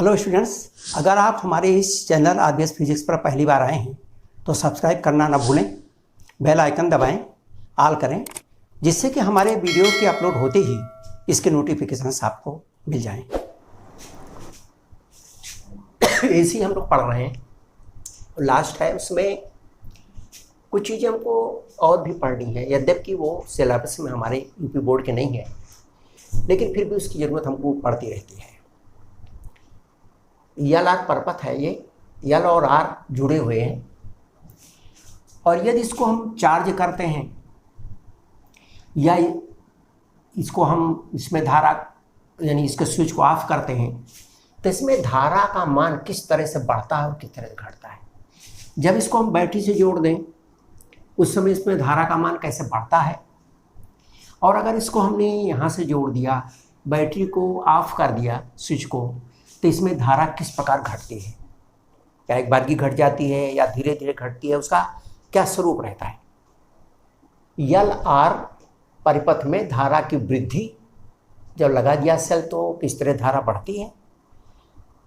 Hello students, अगर आप हमारे इस चैनल आरबीएस फिजिक्स पर पहली बार आए हैं तो सब्सक्राइब करना ना भूलें, बेल आइकन दबाएं, ऑल करें, जिससे कि हमारे वीडियो के अपलोड होते ही इसके नोटिफिकेशंस आपको मिल जाएं। ऐसे हम लोग पढ़ रहे हैं, लास्ट है उसमें कुछ चीज़ें हमको और भी पढ़नी है, यद्यपि वो सिलेबस में हमारे यूपी बोर्ड के नहीं है, लेकिन फिर भी उसकी ज़रूरत हमको पड़ती रहती है। यल आर परपथ है, ये यल और आर जुड़े हुए हैं और यदि इसको हम चार्ज करते हैं या इसको हम इसमें धारा यानी इसके स्विच को ऑफ करते हैं तो इसमें धारा का मान किस तरह से बढ़ता है और किस तरह से घटता है। जब इसको हम बैटरी से जोड़ दें उस समय इसमें धारा का मान कैसे बढ़ता है, और अगर इसको हमने यहाँ से जोड़ दिया, बैटरी को ऑफ कर दिया स्विच को, तो इसमें धारा किस प्रकार घटती है, क्या एक बार की घट जाती है या धीरे धीरे घटती है, उसका क्या स्वरूप रहता है। यल आर परिपथ में धारा की वृद्धि जब लगा दिया सेल तो किस तरह धारा बढ़ती है,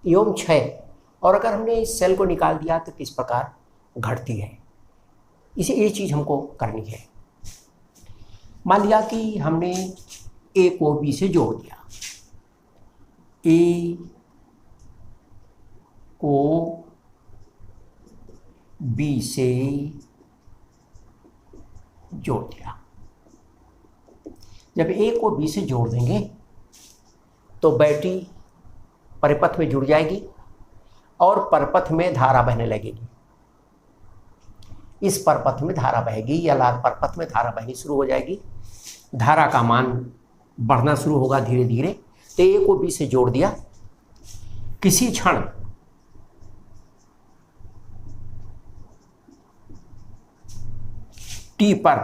एवं क्षय, और अगर हमने इस सेल को निकाल दिया तो किस प्रकार घटती है। इसे ये चीज़ हमको करनी है। मान लिया कि हमने ए को बी से जोड़ दिया, ए को बी से जोड़ दिया। जब ए को बी से जोड़ देंगे तो बैटरी परिपथ में जुड़ जाएगी और परिपथ में धारा बहने लगेगी। इस परिपथ में धारा बहेगी या लाल परिपथ में धारा बहनी शुरू हो जाएगी, धारा का मान बढ़ना शुरू होगा धीरे धीरे। तो ए को बी से जोड़ दिया, किसी क्षण टी पर,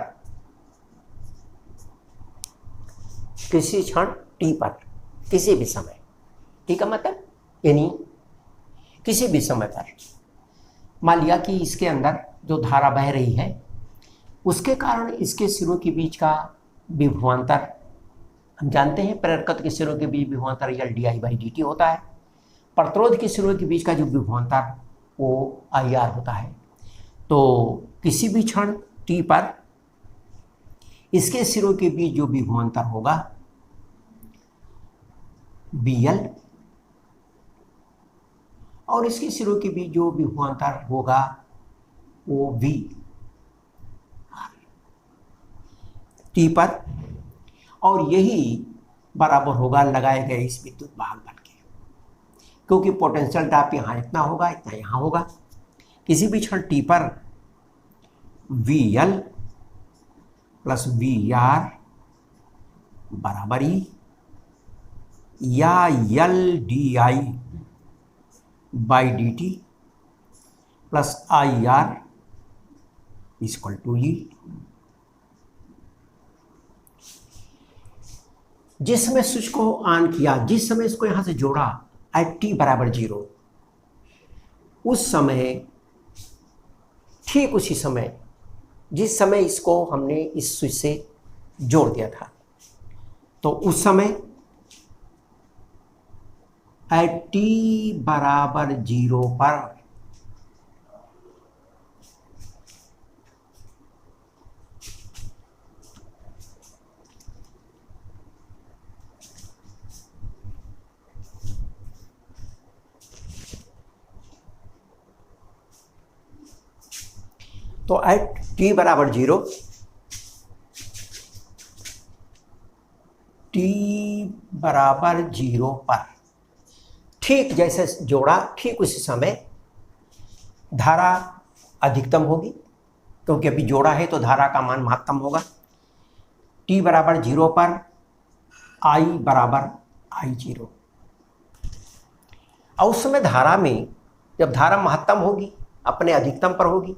किसी क्षण टी पर, किसी भी समय, टी का मतलब यानी किसी भी समय पर, मान लिया कि इसके अंदर जो धारा बह रही है उसके कारण इसके सिरों के बीच का विभवांतर, हम जानते हैं प्रेरकत्व के सिरों के बीच विभवांतर L D I by D T होता है, प्रतिरोध के सिरों के बीच का जो विभवांतर वो आई आर होता है। तो किसी भी क्षण टी पर इसके सिरों के बीच जो विभवांतर होगा बी एल, और इसके सिरों के बीच जो विभवांतर होगा वो वी टी पर, और यही बराबर होगा लगाए गए इस विद्युत वाहक बल के, क्योंकि पोटेंशियल ड्रॉप यहाँ इतना होगा, इतना यहाँ होगा। किसी भी क्षण टी पर V L plus V R बराबर ही या L D I by D T plus I R equal to E. जिस समय स्विच को ऑन किया, जिस समय इसको यहां से जोड़ा एट टी बराबर 0, उस समय ठीक उसी समय जिस समय इसको हमने इस स्विच से जोड़ दिया था, तो उस समय एट टी बराबर 0 पर तो एट टी बराबर 0, टी बराबर 0 पर ठीक जैसे जोड़ा ठीक उसी समय धारा अधिकतम होगी, क्योंकि अभी जोड़ा है तो धारा का मान महत्तम होगा। टी बराबर 0 पर आई बराबर आई 0, और उस समय धारा में जब धारा महत्तम होगी अपने अधिकतम पर होगी,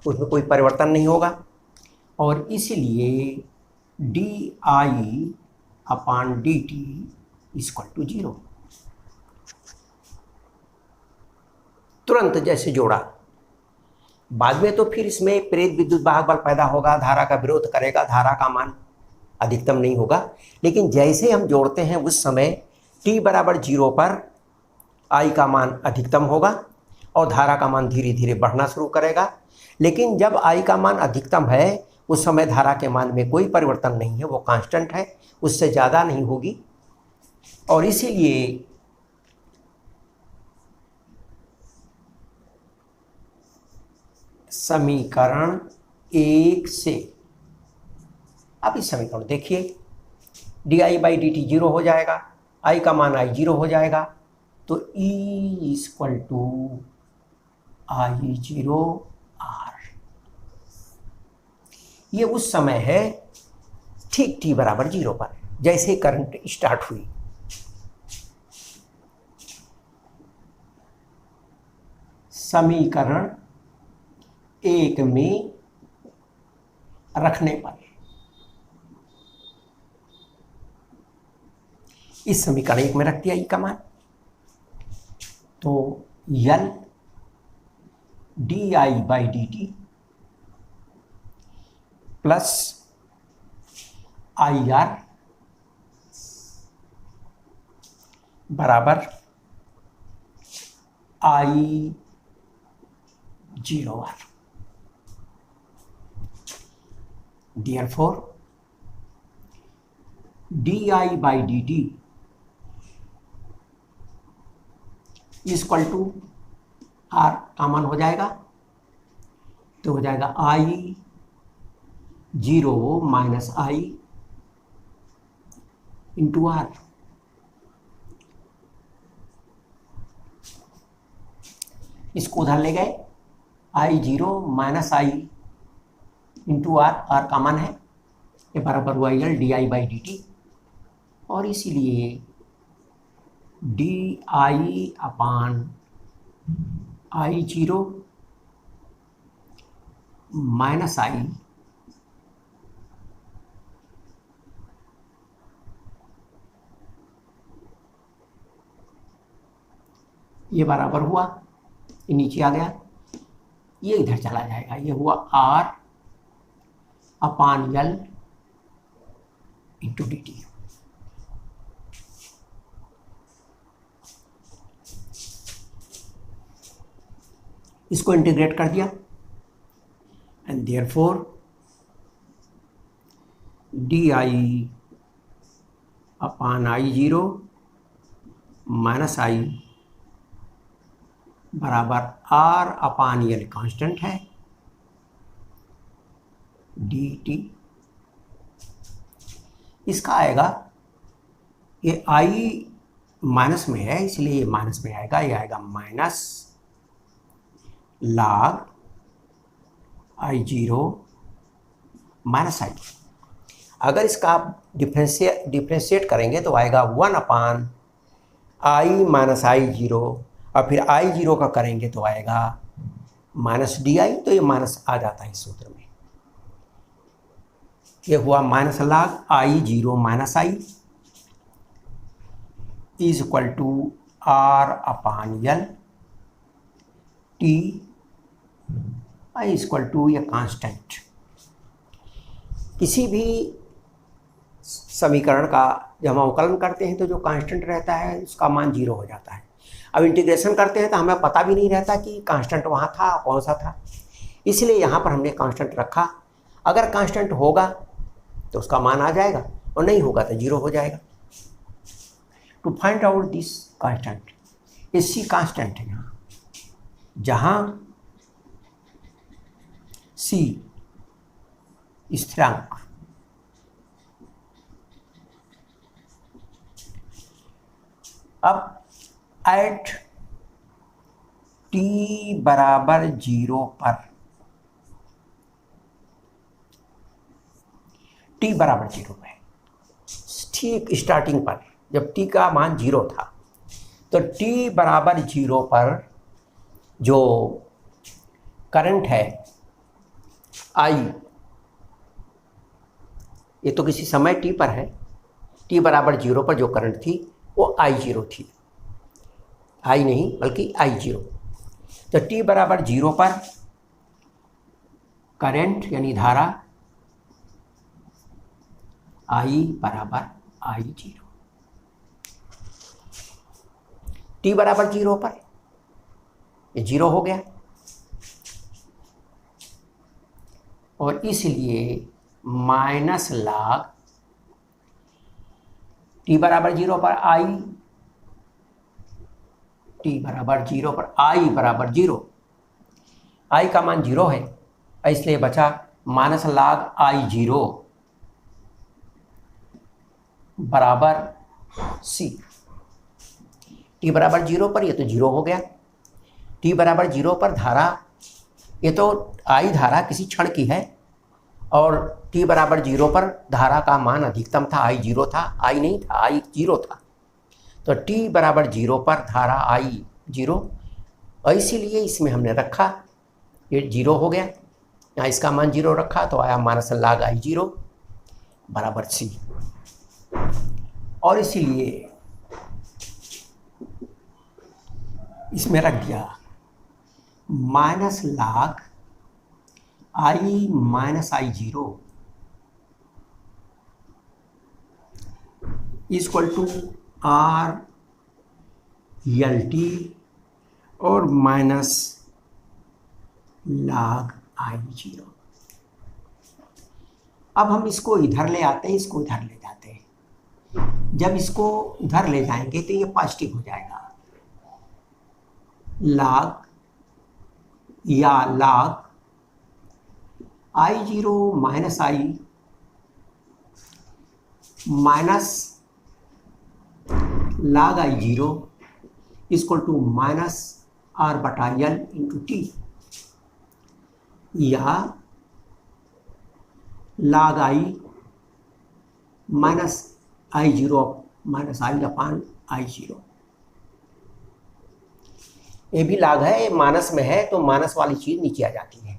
उसमें कोई परिवर्तन नहीं होगा, और इसलिए D I upon D T equal to 0। तुरंत जैसे जोड़ा, बाद में तो फिर इसमें प्रेरित विद्युत वाहक बल पैदा होगा, धारा का विरोध करेगा, धारा का मान अधिकतम नहीं होगा। लेकिन जैसे हम जोड़ते हैं उस समय t बराबर 0 पर आई का मान अधिकतम होगा और धारा का मान धीरे धीरे बढ़ना शुरू करेगा। लेकिन जब आई का मान अधिकतम है उस समय धारा के मान में कोई परिवर्तन नहीं है, वो कांस्टेंट है, उससे ज़्यादा नहीं होगी। और इसीलिए समीकरण 1 से, अब इस समीकरण देखिए, D by D T zero हो जाएगा, आई का मान आई जीरो हो जाएगा, तो E equal to I zero R. ये उस समय है ठीक t बराबर 0 पर, जैसे करंट स्टार्ट हुई। समीकरण 1 में रखने पर इस समीकरण 1 में रख दिया ई का मान, तो L D I by D T plus I R बराबर I zero R. Therefore D I by D T equal to R का मान हो जाएगा, तो हो जाएगा I zero minus I into R. इसको उधर ले गए, I zero minus I into R, R का मान है, ये बराबर हुआ L D I by D T, और इसीलिए D I upon I zero minus आई ये बराबर हुआ, ये नीचे आ गया, ये इधर चला जाएगा, ये हुआ R upon L into D T. इसको इंटीग्रेट कर दिया and therefore D I upon I zero minus I बराबर आर अपान यल कांस्टेंट है डी टी। इसका आएगा, ये आई माइनस में है इसलिए ये माइनस में आएगा, ये आएगा minus log I zero minus I. अगर इसका आप डिफ्रेंशिएट करेंगे तो आएगा 1 अपान आई माइनस आई जीरो, और फिर आई जीरो का करेंगे तो आएगा माइनस डी आई, तो ये माइनस आ जाता है इस सूत्र में। ये हुआ minus log I zero minus I is equal to R upon L T I is equal to ये कांस्टेंट। किसी भी समीकरण का जब हम अवकलन करते हैं तो जो कांस्टेंट रहता है उसका मान 0 हो जाता है। अब इंटीग्रेशन करते हैं तो हमें पता भी नहीं रहता कि कांस्टेंट वहाँ था कौन सा था, इसलिए यहाँ पर हमने कांस्टेंट रखा। अगर कांस्टेंट होगा तो उसका मान आ जाएगा और नहीं होगा तो 0 हो जाएगा। To find out this constant, ये सी कांस्टेंट है यहाँ, जहाँ सी स्थिरांक, अब एट टी बराबर 0 पर, टी बराबर 0 पे, ठीक स्टार्टिंग पर जब टी का मान 0 था, तो टी बराबर 0 पर जो करंट है आई, ये तो किसी समय टी पर है, टी बराबर 0 पर जो करंट थी वो आई जीरो थी, आई नहीं बल्कि आई जीरो। तो टी बराबर 0 पर करंट यानी धारा आई बराबर आई जीरो। t बराबर 0 पर ये 0 हो गया, और इसलिए माइनस log t बराबर 0 पर i, t बराबर 0 पर i बराबर 0, i का मान 0 है, इसलिए बचा माइनस log i0 बराबर c। t बराबर 0 पर ये तो 0 हो गया, t बराबर 0 पर धारा, ये तो I धारा किसी क्षण की है, और t बराबर 0 पर धारा का मान अधिकतम था, I 0 था, I नहीं था, I 0 था, तो t बराबर 0 पर धारा I 0, और इसीलिए इसमें हमने रखा, ये 0 हो गया, यहाँ इसका मान 0 रखा तो आया माइनस log I0 बराबर c, और इसीलिए इसमें रख दिया minus log I minus I0 equal to R LT और माइनस log I0। अब हम इसको इधर ले आते हैं, इसको इधर ले जाते हैं। जब इसको इधर ले जाएंगे तो ये पॉजिटिव हो जाएगा, log या log I0 minus I minus log I0 equal to minus R बटा L इंटू टी, या log I minus I0 minus I upon I0। ये भी log है, ये माइनस में है तो माइनस वाली चीज़ नीचे आ जाती है,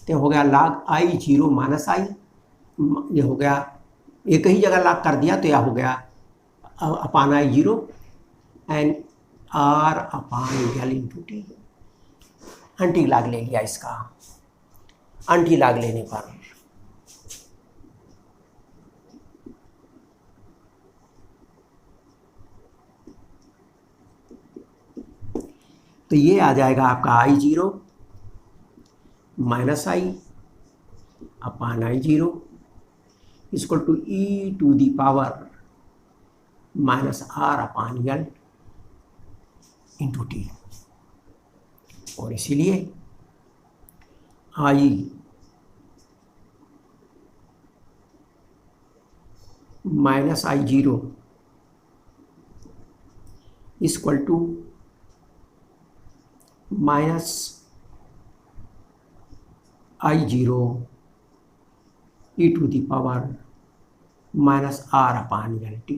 तो हो गया log I0 माइनस I, ये हो गया, एक ही जगह log कर दिया तो यह हो गया अपान I0 and R upon L into T. Anti log ले लिया इसका, एंटी log लेने पर तो ये आ जाएगा आपका I0 minus I upon I0 equal to e to the power minus R upon L into T, और इसीलिए I minus I0 equal to minus I0 e to the power minus R upon L T,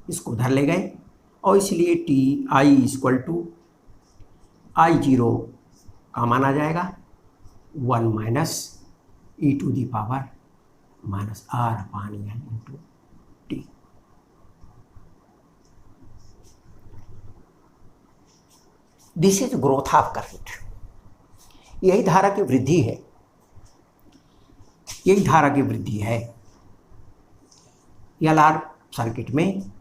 इसको उधर ले गए, और इसलिए T I equal to I0 का मान आ जाएगा 1 minus e to the power minus R upon L into T. This is growth of current, यही धारा की वृद्धि है, यही धारा की वृद्धि है LR सर्किट में,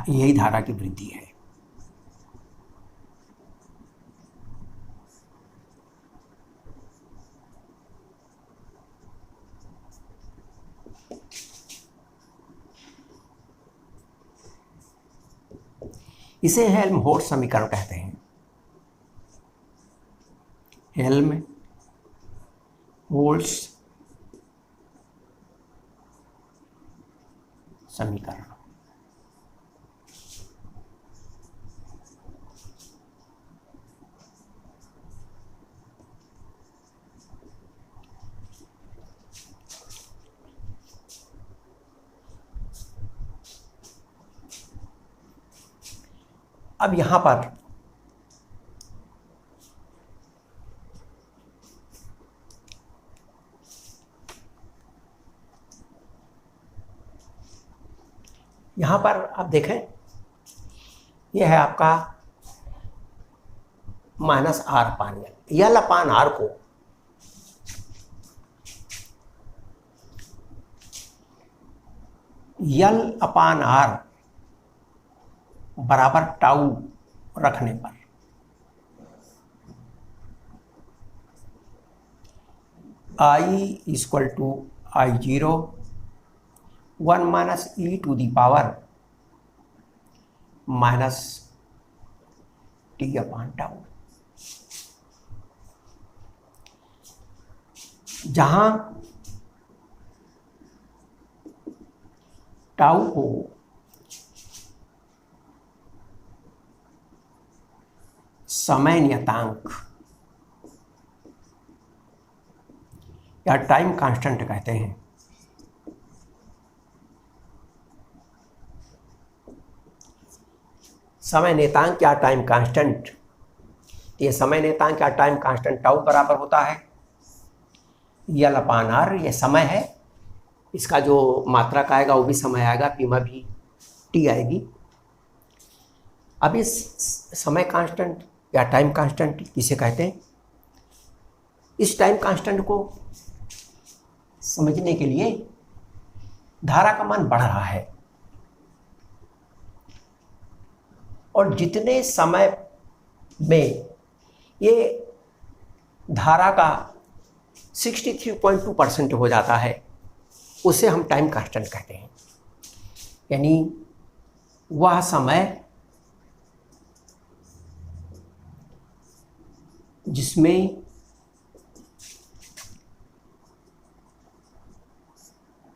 यही धारा की वृद्धि है। इसे हेल्महोल्ट्ज समीकरण कहते हैं, हेल्महोल्ट्ज समीकरण। अब यहां पर आप देखें, यह है आपका minus R upon L upon R को L अपान R बराबर टाउ रखने पर I equal to I0 1 minus e to the power minus T upon tau. जहां टाउ को समय नियतांक या टाइम कांस्टेंट कहते हैं, समय नियतांक या टाइम कांस्टेंट, ये समय नियतांक या टाइम कांस्टेंट टाउ बराबर होता है यल अपान आर। ये समय है, इसका जो मात्रक आएगा वो भी समय आएगा, पी में भी टी आएगी। अब इस समय कांस्टेंट या टाइम कांस्टेंट किसे कहते हैं, इस टाइम कांस्टेंट को समझने के लिए धारा का मान बढ़ रहा है और जितने समय में ये धारा का 63.2% हो जाता है उसे हम टाइम कांस्टेंट कहते हैं। यानी वह समय जिसमें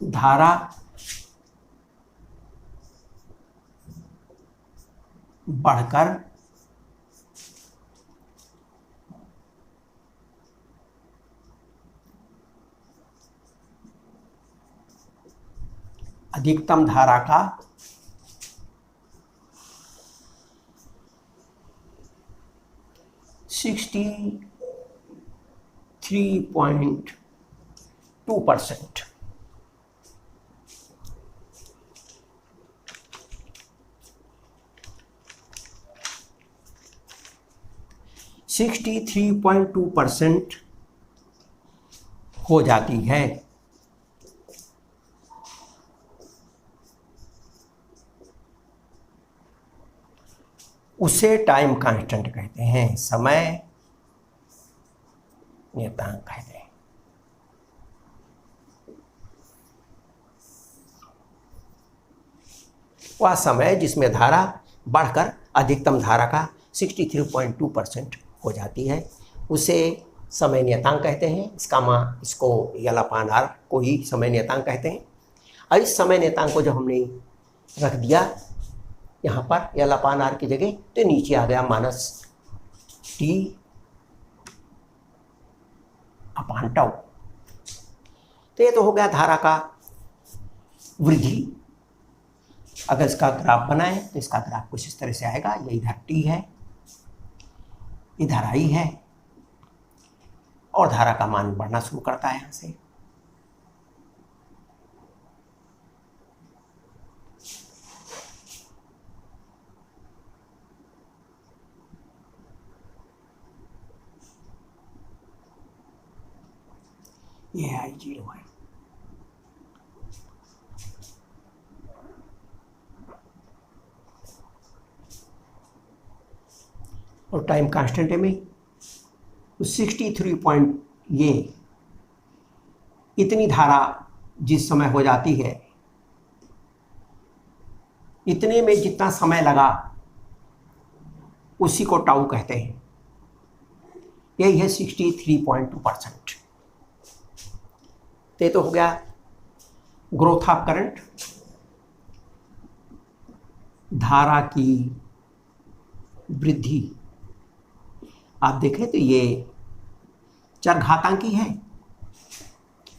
धारा बढ़कर अधिकतम धारा का 63.2%। सिक्सटी 3.2% हो जाती है। उसे टाइम कांस्टेंट कहते हैं, समय नियतांक कहते हैं। वह समय जिसमें धारा बढ़कर अधिकतम धारा का 63.2% हो जाती है उसे समय नियतांक कहते हैं। इसको यल अपान आर को ही समय नियतांक कहते हैं। और इस समय नियतांक को जब हमने रख दिया यहाँ पर यल अपान आर की जगह, तो नीचे आ गया माइनस टी अपान टाउ। तो ये तो हो गया धारा का वृद्धि। अगर इसका ग्राफ बनाए तो इसका ग्राफ कुछ इस तरह से आएगा। ये इधर टी है, इधर आई है और धारा का मान बढ़ना शुरू करता है यहाँ से। ये I0 है। और टाइम कांस्टेंट में 63 ये इतनी धारा जिस समय हो जाती है, इतने में जितना समय लगा उसी को टाउ कहते हैं। यही है 63.2%। तो हो गया ग्रोथ ऑफ करंट, धारा की वृद्धि। आप देखें तो ये चरघातांकी है,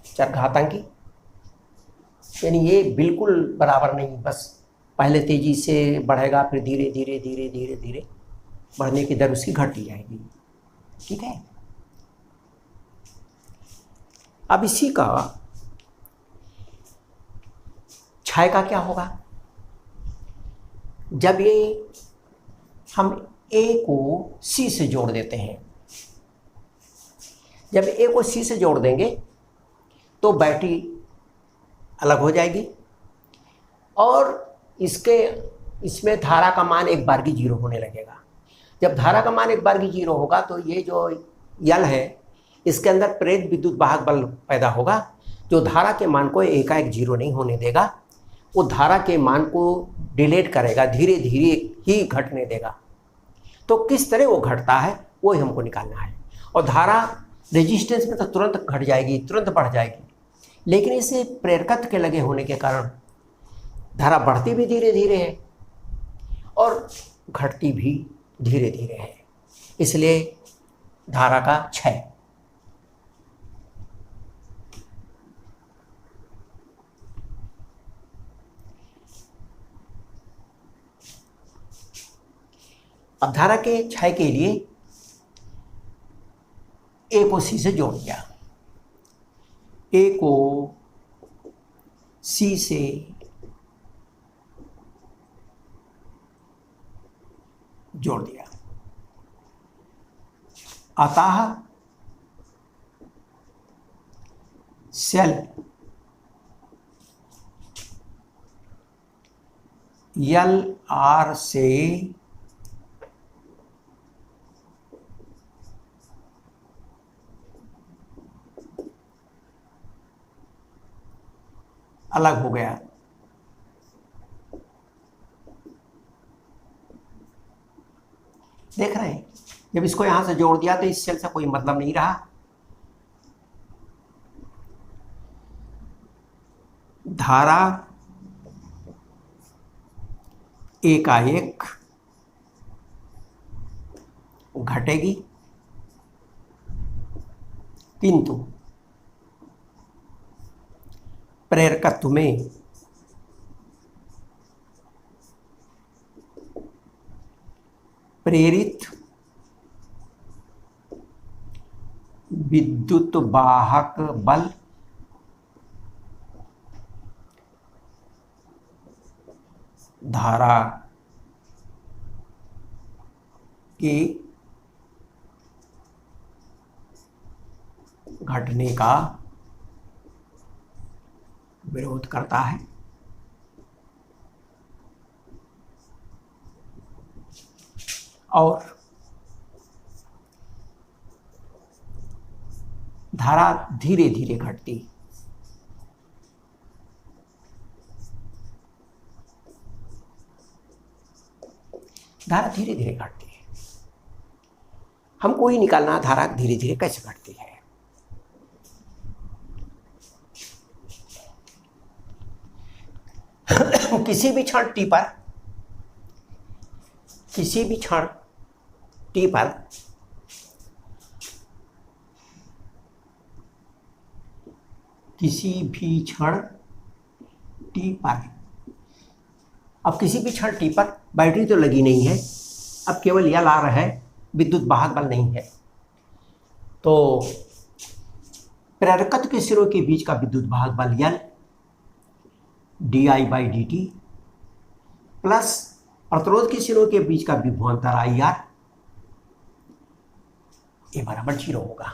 चरघातांकी यानी ये बिल्कुल बराबर नहीं, बस पहले तेजी से बढ़ेगा फिर धीरे धीरे धीरे धीरे धीरे बढ़ने की दर उसकी घटती जाएगी। ठीक है। अब इसी का क्षय का क्या होगा, जब ये हम A को C से जोड़ देते हैं। जब A को C से जोड़ देंगे तो बैटरी अलग हो जाएगी और इसके इसमें धारा का मान एक बार की जीरो होने लगेगा। जब धारा का मान एक बार की जीरो होगा तो ये जो यल है इसके अंदर प्रेरित विद्युत वाहक बल पैदा होगा जो धारा के मान को एकाएक जीरो नहीं होने देगा, वो धारा के मान को डिलेट करेगा, धीरे धीरे ही घटने देगा। तो किस तरह वो घटता है वो ही हमको निकालना है। और धारा रेजिस्टेंस में तो तुरंत घट जाएगी, तुरंत बढ़ जाएगी, लेकिन इसे प्रेरकत्व के लगे होने के कारण धारा बढ़ती भी धीरे धीरे है और घटती भी धीरे धीरे है, इसलिए धारा का क्षय। अब धारा के क्षय के लिए ए को सी से जोड़ दिया, ए को सी से जोड़ दिया, अतः सेल यल आर से अलग हो गया। देख रहे हैं, जब इसको यहां से जोड़ दिया तो इस सेल से कोई मतलब नहीं रहा। धारा एकाएक घटेगी, किंतु प्रेरकत्व में प्रेरित विद्युत वाहक बल धारा के घटने का विरोध करता है। और धारा धीरे धीरे घटती, धारा धीरे धीरे घटती है। हमको ही निकालना धारा धीरे धीरे कैसे घटती है। किसी भी क्षण टी पर, किसी भी क्षण टी पर किसी भी क्षण टी पर, अब किसी भी क्षण टी पर बैटरी तो लगी नहीं है, अब केवल यल आ रहा है, विद्युत वाहक बल नहीं है। तो प्रेरकत्व के सिरों के बीच का विद्युत वाहक बल यल di/dt प्लस प्रतिरोध के सिरों के बीच का विभवांतर IR ये बराबर 0 होगा।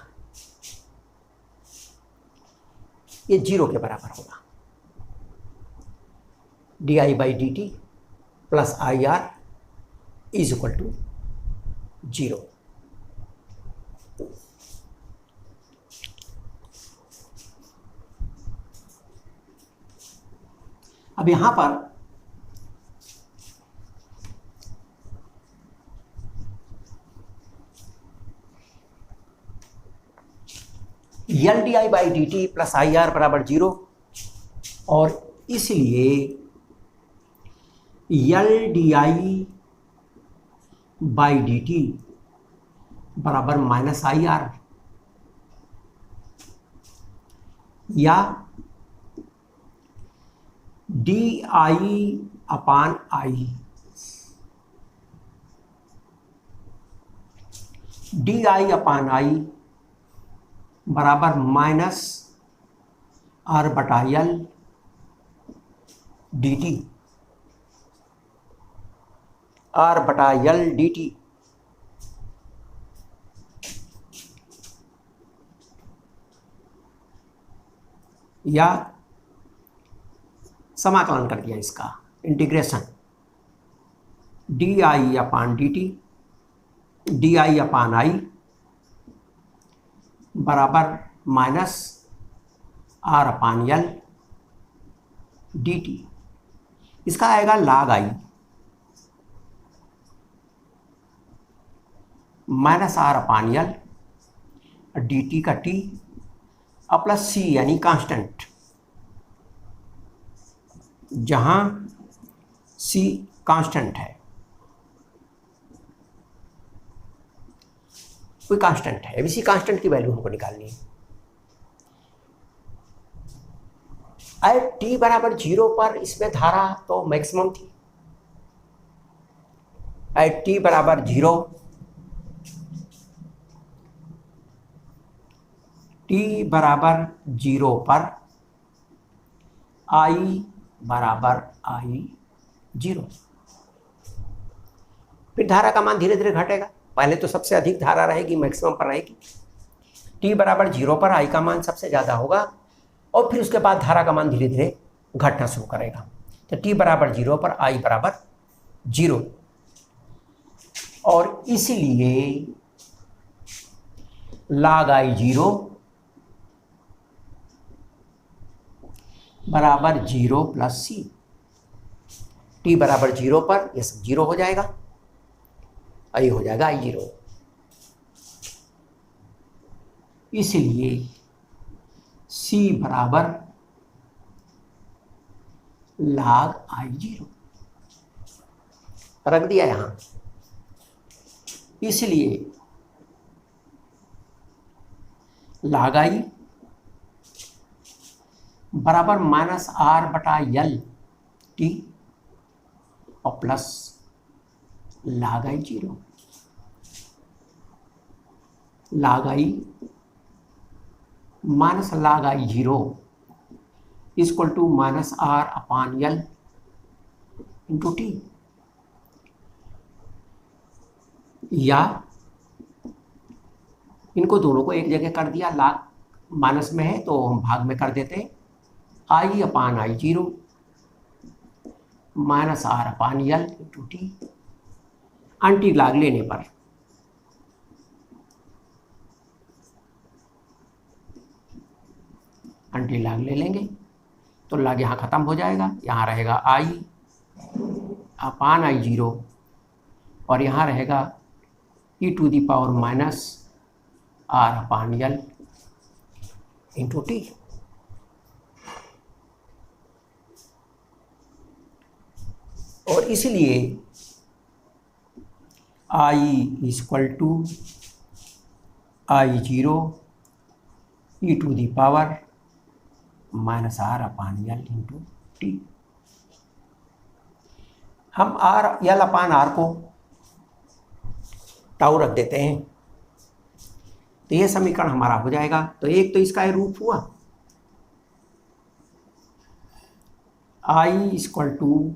ये 0 के बराबर होगा। di/dt plus IR is equal to 0। अब यहां पर यल di/dt प्लस IR बराबर 0 और इसलिए यल di/dt बराबर माइनस IR या di/i di/i बराबर minus R/L dt, R/L dt या समाकलन कर दिया इसका integration, D I upon D T, D I upon I बराबर minus R upon L D T. इसका आएगा log I minus R upon L D T का टी और प्लस सी यानी कांस्टेंट, जहां सी कांस्टेंट है, कोई कांस्टेंट है, अभी सी कांस्टेंट की वैल्यू हमको निकालनी है। एट टी बराबर 0 पर इसमें धारा तो मैक्सिमम थी। एट टी बराबर 0, टी बराबर 0 पर आई बराबर आई 0। फिर धारा का मान धीरे धीरे घटेगा, पहले तो सबसे अधिक धारा रहेगी, मैक्सिमम पर रहेगी। टी बराबर 0 पर आई का मान सबसे ज़्यादा होगा और फिर उसके बाद धारा का मान धीरे धीरे घटना शुरू करेगा। तो टी बराबर 0 पर आई बराबर 0, और इसलिए log आई 0 बराबर 0 प्लस सी। टी बराबर 0 पर यह सब 0 हो जाएगा, आई हो जाएगा आई 0। इसलिए सी बराबर log आई 0 रख दिया यहां। इसलिए log आई बराबर माइनस आर बटा एल टी और plus log I 0। log I minus log I 0 equal to minus R upon L into T, या इनको दोनों को एक जगह कर दिया, log माइनस में है तो हम भाग में कर देते हैं, I upon I 0 minus R upon L into T. Anti log लेने पर एंटी log ले लेंगे तो log यहाँ ख़त्म हो जाएगा, यहाँ रहेगा आई अपान आई 0 और यहाँ रहेगा E to the power minus R upon L into T. और इसलिए I equal to I 0 E to the power minus R upon L into T. हम आर एल अपान आर को टाउ रख देते हैं, तो ये समीकरण हमारा हो जाएगा। तो एक तो इसका रूप हुआ I equal to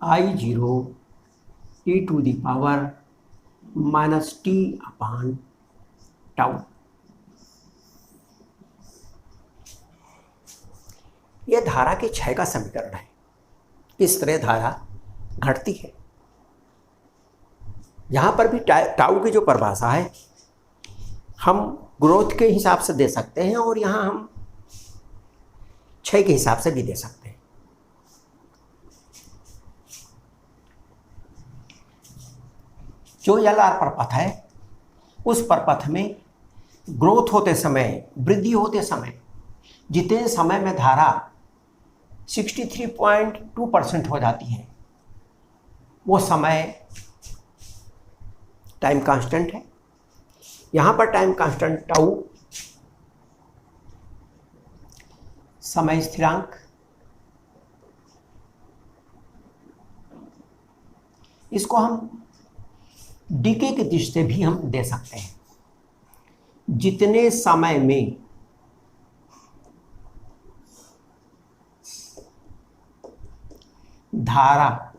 I 0 E to the power minus T upon tau. यह धारा के क्षय का समीकरण है, किस तरह धारा घटती है। यहाँ पर भी टाउ की जो परिभाषा है हम ग्रोथ के हिसाब से दे सकते हैं और यहाँ हम क्षय के हिसाब से भी दे सकते हैं। जो एल आर परपथ है उस परपथ में ग्रोथ होते समय, वृद्धि होते समय जितने समय में धारा 63.2% हो जाती है वो समय टाइम कांस्टेंट है। यहाँ पर टाइम कांस्टेंट टाउ समय स्थिरांक, इसको हम डीके की दृष्टि से भी हम दे सकते हैं। जितने समय में धारा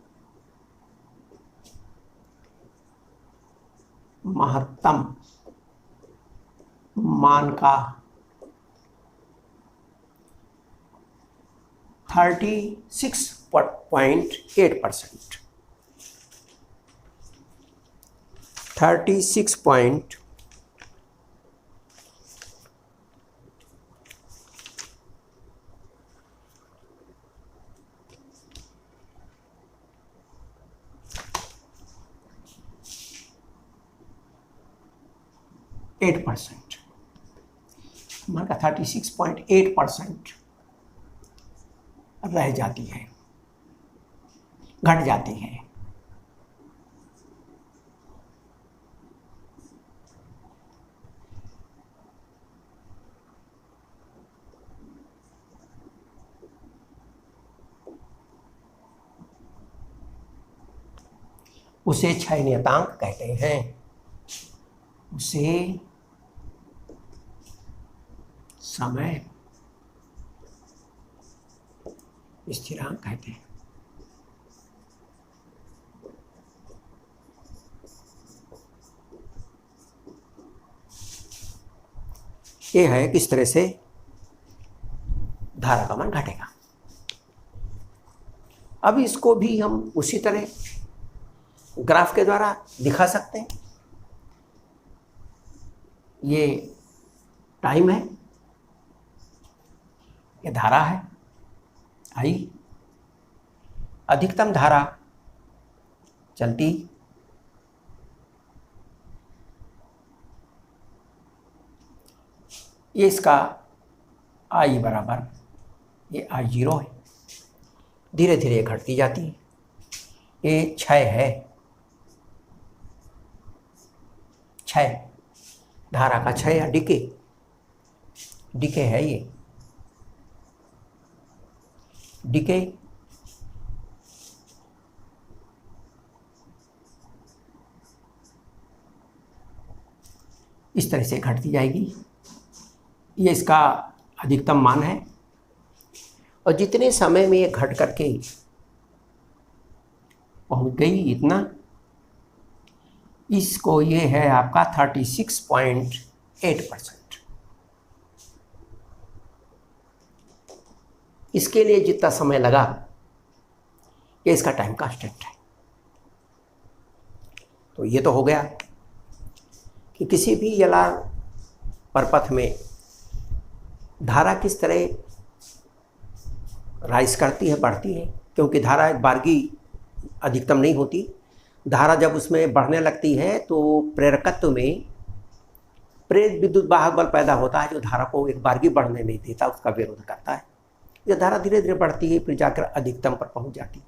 महत्तम मान का 36.8%, 36.8%। हमारा 36.8% रह जाती है, घट जाती है। उसे क्षय नियतांक कहते हैं, उसे समय स्थिरांक कहते हैं। ये है किस तरह से धारा का मान घटेगा। अब इसको भी हम उसी तरह ग्राफ के द्वारा दिखा सकते हैं। ये टाइम है, ये धारा है आई, अधिकतम धारा चलती, ये इसका आई बराबर, ये आई 0 है, धीरे धीरे घटती जाती है। ये क्षय है, क्षय धारा का क्षय या डिके, डिके है ये डिके। इस तरह से घटती जाएगी। ये इसका अधिकतम मान है और जितने समय में ये घट करके पहुंच गई इतना, इसको ये है आपका 36.8%। इसके लिए जितना समय लगा ये इसका टाइम कांस्टेंट है। तो ये तो हो गया कि किसी भी एलआर परपथ में धारा किस तरह राइज करती है, बढ़ती है, क्योंकि धारा एक बारगी अधिकतम नहीं होती। धारा जब उसमें बढ़ने लगती है तो प्रेरकत्व में प्रेरित विद्युत वाहक बल पैदा होता है जो धारा को एक बारगी बढ़ने नहीं देता, उसका विरोध करता है। यह धारा धीरे धीरे बढ़ती है, फिर जाकर अधिकतम पर पहुंच जाती है।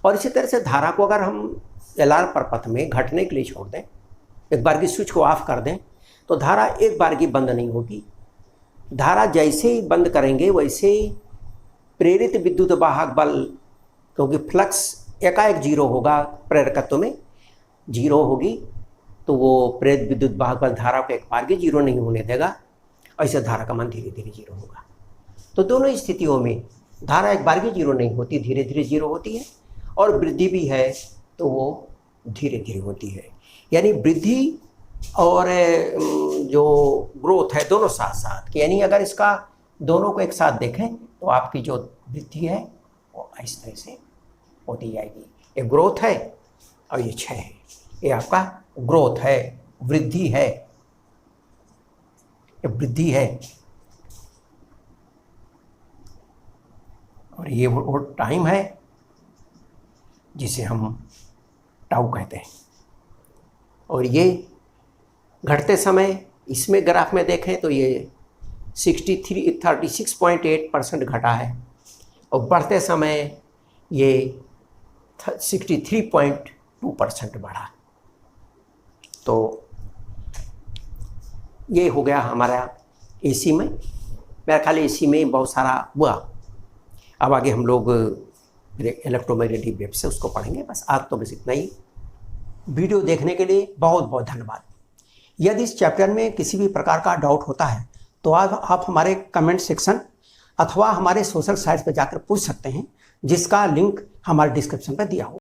और इसी तरह से धारा को अगर हम एलआर परपथ में घटने के लिए छोड़ दें, एक बारगी स्विच को ऑफ कर दें, तो धारा एक बारगी बंद नहीं होगी। धारा जैसे ही बंद करेंगे वैसे ही प्रेरित विद्युत वाहक बल, क्योंकि फ्लक्स एकाएक 0 होगा, प्रेरकत्व में 0 होगी, तो वो प्रेरित विद्युत वाहक बल धारा को एक बारगी 0 नहीं होने देगा। ऐसे धारा का मान धीरे धीरे 0 होगा। तो दोनों स्थितियों में धारा एक बारगी 0 नहीं होती, धीरे धीरे 0 होती है, और वृद्धि भी है तो वो धीरे धीरे होती है। यानी वृद्धि और जो ग्रोथ है दोनों साथ साथ, यानी अगर इसका दोनों को एक साथ देखें तो आपकी जो वृद्धि है वो इस तरह से होती जाएगी। ये ग्रोथ है और ये क्षय है। ये आपका ग्रोथ है, वृद्धि है, ये वृद्धि है, और ये वो टाइम है जिसे हम टाउ कहते हैं। और ये घटते समय इसमें ग्राफ में देखें तो ये 36.8% घटा है, और बढ़ते समय ये 63.2% बढ़ा। तो ये हो गया हमारा एसी में। मेरा ख्याल एसी में बहुत सारा हुआ। अब आगे हम लोग इलेक्ट्रोमैग्नेटिक वेव से उसको पढ़ेंगे। बस आज तो बस इतना ही। वीडियो देखने के लिए बहुत बहुत धन्यवाद। यदि इस चैप्टर में किसी भी प्रकार का डाउट होता है तो आप हमारे कमेंट सेक्शन अथवा हमारे सोशल साइट्स पर जाकर पूछ सकते हैं, जिसका लिंक हमारे डिस्क्रिप्शन पर दिया हो।